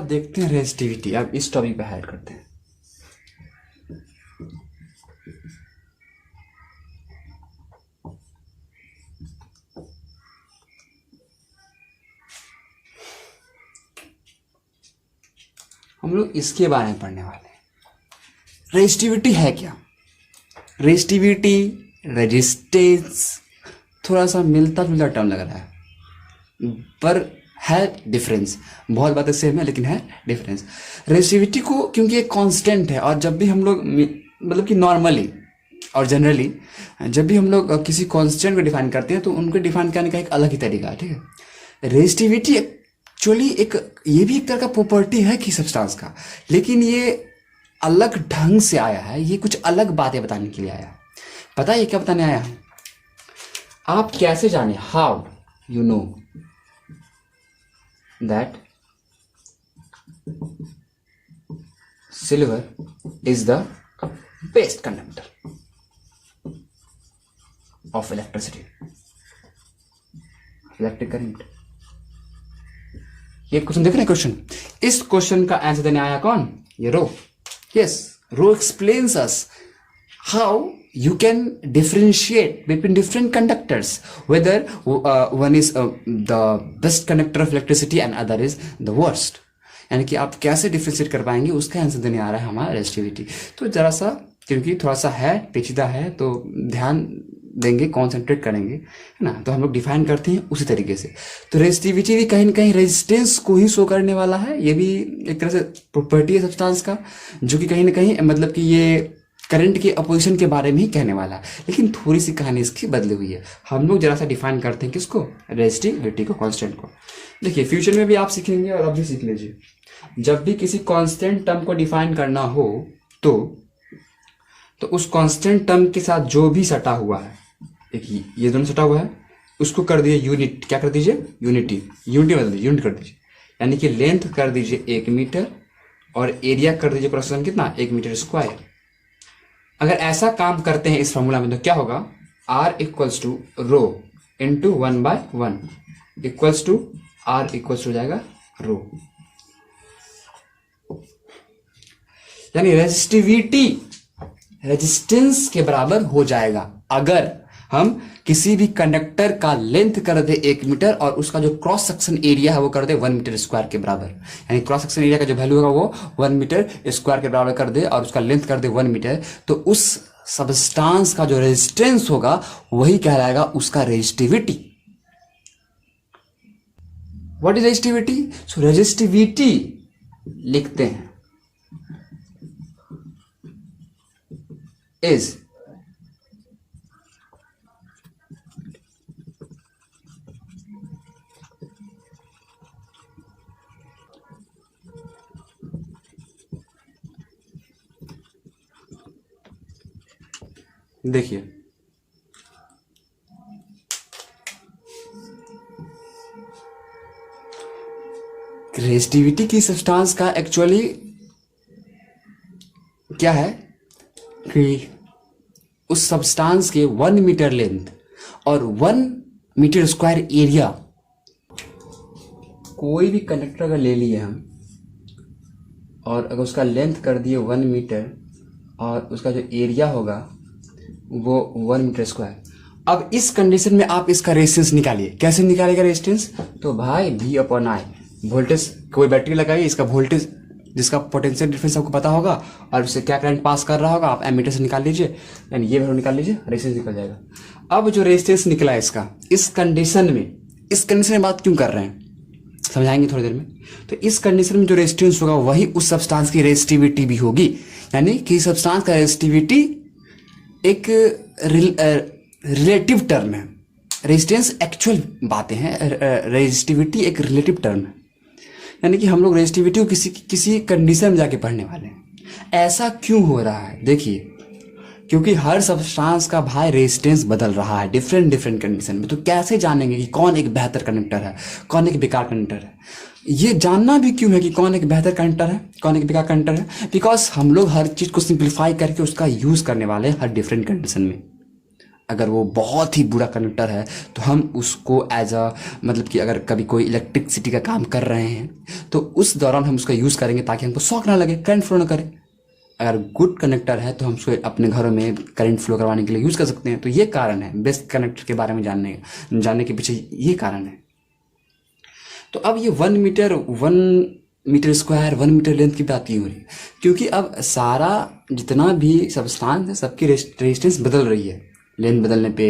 देखते हैं रेजिस्टिविटी। अब इस टॉपिक पे हाइलाइट करते हैं। हम लोग इसके बारे में पढ़ने वाले हैं। रेजिस्टिविटी है क्या? रेजिस्टिविटी, रेजिस्टेंस थोड़ा सा मिलता जुलता टर्म लग रहा है, पर है डिफरेंस। बहुत बातें सेम है लेकिन है डिफरेंस। रेजिस्टिविटी को क्योंकि एक कांस्टेंट है, और जब भी हम लोग मतलब कि नॉर्मली और जनरली जब भी हम लोग किसी कांस्टेंट को डिफाइन करते हैं तो उनको डिफाइन करने का एक अलग ही तरीका है, ठीक है। रेजिस्टिविटी एक्चुअली ये भी एक तरह का प्रॉपर्टी है कि सब्सटेंस का, लेकिन ये अलग ढंग से आया है। ये कुछ अलग बातें बताने के लिए आया है। पता है ये क्या बताने आया है? आप कैसे जाने, how you know that silver is the best conductor of electricity, electric current. ये क्वेश्चन देख रहे हैं? क्वेश्चन, इस क्वेश्चन का आंसर देने आया कौन? ये rho. Yes, rho explains us how you can differentiate between different conductors, whether one is the best conductor of electricity and other is the worst। यानी कि आप कैसे डिफ्रेंशिएट कर पाएंगे, उसका आंसर देने आ रहा है हमारा रेजिस्टिविटी। तो जरा सा, क्योंकि थोड़ा सा है पेचीदा है, तो ध्यान देंगे, कॉन्सेंट्रेट करेंगे, है ना। तो हम लोग डिफाइन करते हैं उसी तरीके से। तो रेजिस्टिविटी भी कहीं ना कहीं रेजिस्टेंस को ही शो करने वाला है। ये भी एक तरह से प्रॉपर्टी है सब्सटेंस का, जो कि कहीं ना कहीं मतलब कि ये करंट के अपोजिशन के बारे में ही कहने वाला है, लेकिन थोड़ी सी कहानी इसकी बदली हुई है। हम लोग जरा सा डिफाइन करते हैं किसको? रेजिस्टिविटी को, कांस्टेंट को। देखिए, फ्यूचर में भी आप सीखेंगे और अब भी सीख लीजिए। जब भी किसी कांस्टेंट टर्म को डिफाइन करना हो तो उस कांस्टेंट टर्म के साथ जो भी सटा हुआ है, देखिए ये दोनों सटा हुआ है, उसको कर दीजिए यूनिट। क्या कर दीजिए? यूनिटी। यूनिटी बदल दीजिए, यूनिट कर दीजिए। यानी कि लेंथ कर दीजिए 1 मीटर और एरिया कर दीजिए क्रॉस सेक्शन कितना? 1 मीटर स्क्वायर। अगर ऐसा काम करते हैं इस फॉर्मूला में तो क्या होगा? R equals to rho into 1/1 equals to R equals हो जाएगा रो। यानी रेजिस्टिविटी रेजिस्टेंस के बराबर हो जाएगा अगर हम किसी भी कंडक्टर का लेंथ कर दे 1 मीटर और उसका जो क्रॉस सेक्शन एरिया है वो कर दे 1 मीटर स्क्वायर के बराबर। यानी क्रॉस सेक्शन एरिया का जो वैल्यू होगा वो 1 मीटर स्क्वायर के बराबर कर दे और उसका लेंथ कर दे 1 मीटर, तो उस सबस्टांस का जो रेजिस्टेंस होगा वही कहलाएगा उसका resistivity. What is resistivity? So resistivity लिखते हैं इज देखिए रेजिस्टिविटी की सब्सटेंस का एक्चुअली क्या है कि उस सब्सटेंस के 1 मीटर लेंथ और 1 मीटर स्क्वायर एरिया, कोई भी कंडक्टर अगर ले लिए हम और अगर उसका लेंथ कर दिए 1 मीटर और उसका जो एरिया होगा वो 1 मीटर स्क्वायर। अब इस कंडीशन में आप इसका रेजिस्टेंस निकालिए। कैसे निकालेगा रेजिस्टेंस? तो भाई V/I, वोल्टेज, कोई बैटरी लगाइए, इसका वोल्टेज जिसका पोटेंशियल डिफरेंस आपको पता होगा और उससे क्या करंट पास कर रहा होगा आप एमीटर से निकाल लीजिए, यानी ये वैल्यू निकाल लीजिए, रेजिस्टेंस निकल जाएगा। अब जो रेजिस्टेंस निकला है इसका, इस कंडीशन में बात क्यों कर रहे हैं समझाएंगे थोड़ी देर में। तो इस कंडीशन में जो रेजिस्टेंस होगा वही उस सब्सटेंस की रेजिस्टिविटी भी होगी। यानी कि सब्सटेंस का रेजिस्टिविटी एक रिलेटिव टर्म है। रेजिस्टेंस एक्चुअल बातें हैं, रेजिस्टिविटी एक रिलेटिव टर्म है। यानी कि हम लोग रेजिस्टिविटी को किसी कंडीशन में जाके पढ़ने वाले हैं। ऐसा क्यों हो रहा है? देखिए, क्योंकि हर सब्सटेंस का भाई रेजिस्टेंस बदल रहा है डिफरेंट कंडीशन में। तो कैसे जानेंगे कि कौन एक बेहतर कंडक्टर है, कौन एक बेकार कंडक्टर है? ये जानना भी क्यों है कि कौन एक बेहतर कंडक्टर है, कौन एक बेकार कंडक्टर है? बिकॉज हम लोग हर चीज को सिंप्लीफाई करके उसका यूज करने वाले हैं हर डिफरेंट कंडीशन में। अगर वो बहुत ही बुरा कंडक्टर है तो हम उसको एज अ मतलब कि अगर कभी कोई इलेक्ट्रिसिटी का काम कर रहे हैं तो उस दौरान हम उसका यूज़ करेंगे ताकि हमको शॉक ना लगे, करंट फ्लो ना करे। अगर गुड कंडक्टर है तो हम उसको अपने घरों में करंट फ्लो करवाने के लिए यूज़ कर सकते हैं। तो ये कारण है बेस्ट कंडक्टर के बारे में जानने के पीछे ये कारण है। तो अब ये 1 मीटर स्क्वायर 1 मीटर लेंथ की बात क्यों हो रही है? क्योंकि अब सारा जितना भी सब्सटेंस है सबकी रेजिस्टेंस बदल रही है लेंथ बदलने पे,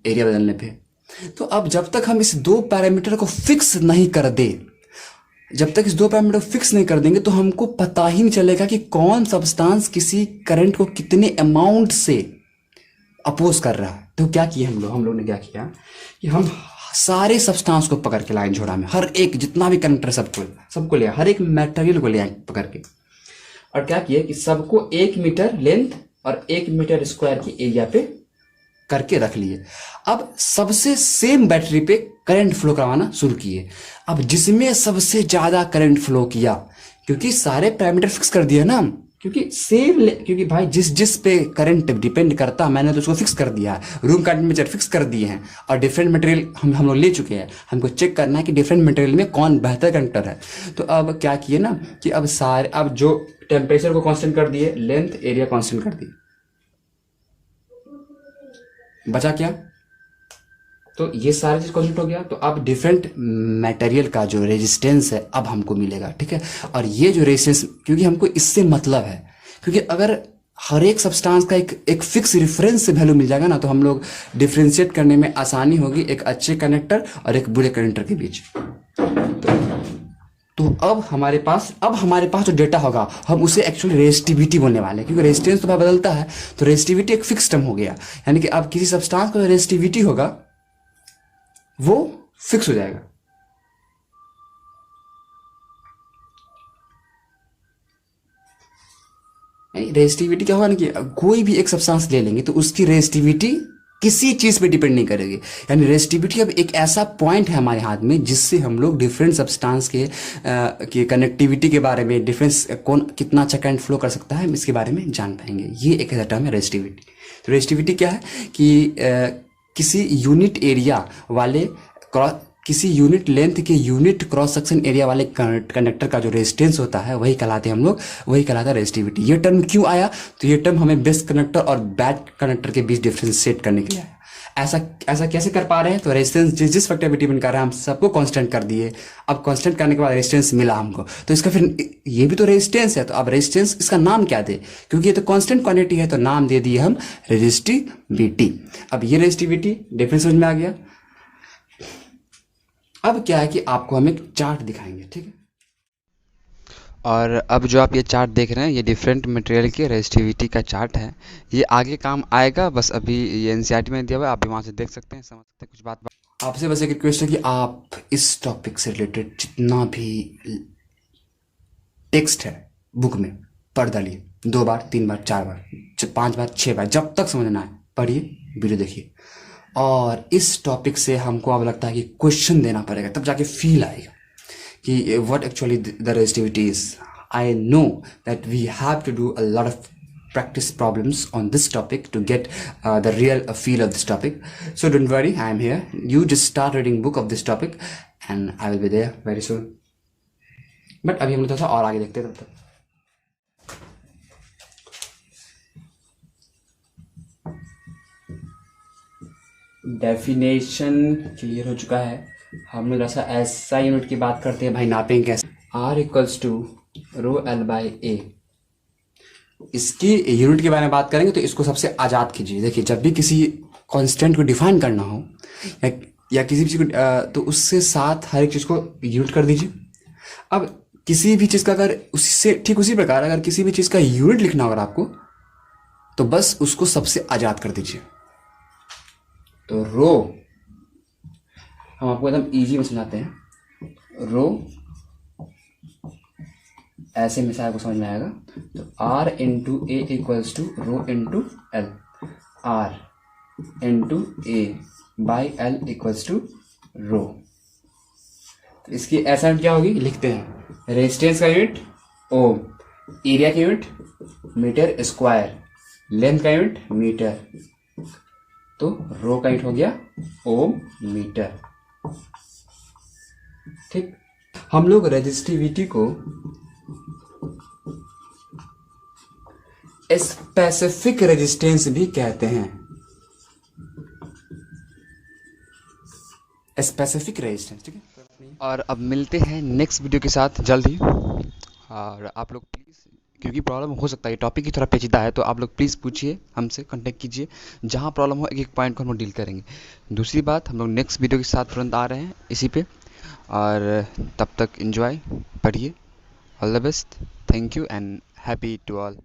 एरिया बदलने पे। तो अब जब तक हम इस दो पैरामीटर को फिक्स नहीं कर दे, जब तक इस दो पैरामीटर फिक्स नहीं कर देंगे तो हमको पता ही नहीं चलेगा कि कौन सब्सटेंस किसी करंट को कितने अमाउंट से अपोज कर रहा है। तो क्या किया हम लोग ने क्या किया कि हम सारे सब्सटेंस को पकड़ के लाए झोड़ा में, हर एक जितना भी कंडक्टर सबको लिया, हर एक मटेरियल को लिया पकड़ के, और क्या किया कि सबको 1 मीटर लेंथ और 1 मीटर स्क्वायर की एरिया पे करके रख लिए। अब सबसे सेम बैटरी पे करंट फ्लो करवाना शुरू किए। अब जिसमें सबसे ज्यादा करंट फ्लो किया, क्योंकि सारे पैरामीटर फिक्स कर दिया ना, क्योंकि भाई जिस पे करंट डिपेंड करता मैंने तो उसको फिक्स कर दिया है, रूम का टेम्परेचर फिक्स कर दिए हैं, और डिफरेंट मटेरियल हम लोग ले चुके हैं। हमको चेक करना है कि डिफरेंट मटेरियल में कौन बेहतर कंडक्टर है। तो अब क्या किए ना कि अब जो टेम्परेचर को कांस्टेंट कर दिए, लेंथ एरिया कांस्टेंट कर दिए, बचा क्या? तो ये सारा चीज कांस्टेंट हो गया। तो अब डिफरेंट मटेरियल का जो रेजिस्टेंस है अब हमको मिलेगा, ठीक है। और ये जो रेजिस्टेंस, क्योंकि हमको इससे मतलब है, क्योंकि अगर हर एक सब्सटेंस का एक फिक्स रेफरेंस वैल्यू मिल जाएगा ना तो हम लोग डिफ्रेंशिएट करने में आसानी होगी एक अच्छे कंडक्टर और एक बुरे कंडक्टर के बीच। तो अब हमारे पास जो डेटा होगा हम उसे एक्चुअली रेजिस्टिविटी बोलने वाले हैं, क्योंकि रेजिस्टेंस तो बदलता है। तो रेजिस्टिविटी एक फिक्स टर्म हो गया, यानी कि अब किसी सब्सटेंस का जो रेजिस्टिविटी होगा वो फिक्स हो जाएगा। रेजिस्टिविटी क्या होगा ना कि कोई भी एक सब्सटेंस ले लेंगे तो उसकी रेजिस्टिविटी किसी चीज पे डिपेंड नहीं करेगी। यानी रेजिस्टिविटी अब एक ऐसा पॉइंट है हमारे हाथ में जिससे हम लोग डिफरेंट सब्सटेंस के कनेक्टिविटी के बारे में, डिफरेंस कौन कितना अच्छा करंट फ्लो कर सकता है, इसके बारे में जान पाएंगे। ये एक ऐसा टर्म है रेजिस्टिविटी। तो रेजिस्टिविटी क्या है कि किसी यूनिट लेंथ के यूनिट क्रॉस सेक्शन एरिया वाले कंडक्टर का जो रेजिस्टेंस होता है वही कहलाते हैं वही कहलाता है रेजिस्टिविटी। ये टर्म क्यों आया? तो ये टर्म हमें बेस्ट कंडक्टर और बैड कंडक्टर के बीच डिफरेंशिएट करने के लिए आया। ऐसा कैसे कर पा रहे हैं? तो रेजिस्टेंस जिस फैक्टर पे डिपेंड कर रहा है हम सबको कांस्टेंट कर दिए। अब कांस्टेंट करने के बाद रेजिस्टेंस मिला हमको, तो इसका फिर ये भी तो रेजिस्टेंस है। तो अब रेजिस्टेंस इसका नाम क्या दे, क्योंकि ये तो कांस्टेंट क्वांटिटी है तो नाम दे दिए हम रेजिस्टिविटी। अब ये रेजिस्टिविटी डिफरेंस समझ में आ गया। अब क्या है कि आपको हम एक चार्ट दिखाएंगे, ठीक है। और अब जो आप ये चार्ट देख रहे हैं ये डिफरेंट मटेरियल की रेजिस्टिविटी का चार्ट है। ये आगे काम आएगा, बस अभी ये एनसीईआरटी में दिया हुआ है, आप भी वहाँ से देख सकते हैं, समझ सकते हैं कुछ बात। आपसे बस एक रिक्वेस्ट है कि आप इस टॉपिक से रिलेटेड जितना भी टेक्स्ट है बुक में पढ़ डालिए, 2 बार 3 बार 4 बार 5 बार 6 बार, जब तक समझ ना आए पढ़िए, वीडियो देखिए। और इस टॉपिक से हमको अब लगता है कि क्वेश्चन देना पड़ेगा, तब जाके फील आएगा कि what actually the resistivity is. I know that we have to do a lot of practice problems on this topic to get the real feel of this topic. So don't worry, I am here. You just start reading book of this topic and I will be there very soon. But अभी हम लोग थोड़ा और आगे देखते हैं तब तक। डेफिनेशन क्लियर हो चुका है। हम लोग ऐसा ऐसा यूनिट की बात करते हैं भाई, नापेंगे कैसे। R equals to rho L by A. इसकी यूनिट के बारे में बात करेंगे तो इसको सबसे आज़ाद कीजिए। देखिए जब भी किसी कांस्टेंट को डिफाइन करना हो या किसी भी चीज़ को तो उससे साथ हर एक चीज़ को यूनिट कर दीजिए। अब किसी भी चीज़ का अगर उसी प्रकार अगर किसी भी चीज़ का यूनिट लिखना होगा आपको तो बस उसको सबसे आज़ाद कर दीजिए। तो रो हम आपको एकदम इजी में समझाते हैं। रो ऐसे मिसाल को समझ में आएगा। तो R into A equals to rho into L, R into A by L equals to rho. तो इसकी ऐसा क्या होगी, लिखते हैं। रेजिस्टेंस का यूनिट ओम, एरिया का यूनिट मीटर स्क्वायर, लेंथ का यूनिट मीटर। तो रो का यूनिट हो गया ओम मीटर। ठीक, हम लोग रेजिस्टिविटी को स्पेसिफिक रेजिस्टेंस भी कहते हैं, स्पेसिफिक रेजिस्टेंस। ठीक है, और अब मिलते हैं नेक्स्ट वीडियो के साथ जल्द ही। और आप लोग प्लीज़, क्योंकि प्रॉब्लम हो सकता है, टॉपिक ही थोड़ा पेचीदा है, तो आप लोग प्लीज़ पूछिए, हमसे कांटेक्ट कीजिए, जहाँ प्रॉब्लम हो एक एक पॉइंट को हम लोग डील करेंगे। दूसरी बात, हम लोग नेक्स्ट वीडियो के साथ तुरंत आ रहे हैं इसी पे, और तब तक एंजॉय, पढ़िए। All the best, thank you and happy to all.